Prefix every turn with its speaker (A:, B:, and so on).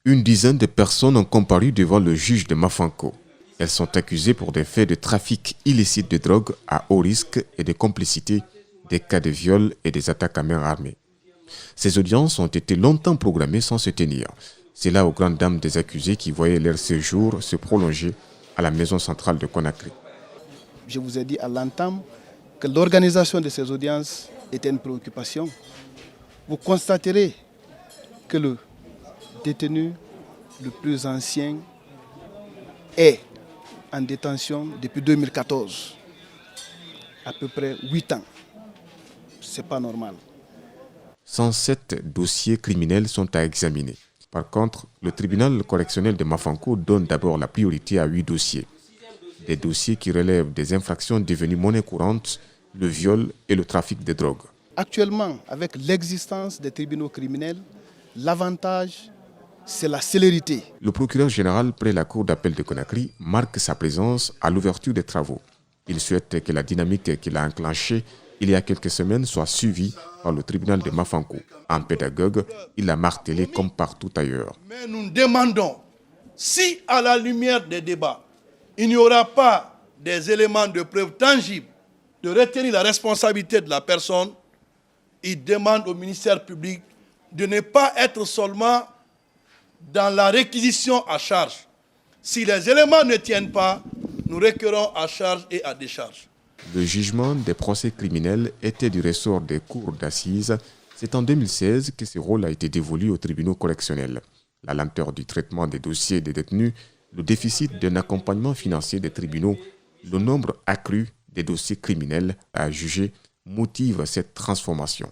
A: Une dizaine de personnes ont comparu devant le juge de Mafanko. Elles sont accusées pour des faits de trafic illicite de drogue à haut risque et de complicité, des cas de viol et des attaques à main armée. Ces audiences ont été longtemps programmées sans se tenir. C'est là aux grandes dames des accusés qui voyaient leur séjour se prolonger à la maison centrale de Conakry.
B: Je vous ai dit à l'entame que l'organisation de ces audiences était une préoccupation. Vous constaterez que le détenu le plus ancien est en détention depuis 2014, à peu près 8 ans. Ce n'est pas normal.
A: 107 dossiers criminels sont à examiner. Par contre, le tribunal correctionnel de Mafanko donne d'abord la priorité à 8 dossiers. Des dossiers qui relèvent des infractions devenues monnaie courante, le viol et le trafic de drogue.
B: Actuellement, avec l'existence des tribunaux criminels, l'avantage, c'est la célérité.
A: Le procureur général près la cour d'appel de Conakry marque sa présence à l'ouverture des travaux. Il souhaite que la dynamique qu'il a enclenchée il y a quelques semaines soit suivie par le tribunal de Mafanko. En pédagogue, il a martelé comme partout ailleurs.
C: Mais nous demandons, si à la lumière des débats, il n'y aura pas des éléments de preuve tangibles de retenir la responsabilité de la personne, il demande au ministère public de ne pas être seulement dans la réquisition à charge. Si les éléments ne tiennent pas, nous requérons à charge et à décharge.
A: Le jugement des procès criminels était du ressort des cours d'assises. C'est en 2016 que ce rôle a été dévolu aux tribunaux correctionnels. La lenteur du traitement des dossiers des détenus, le déficit d'un accompagnement financier des tribunaux, le nombre accru des dossiers criminels à juger motivent cette transformation.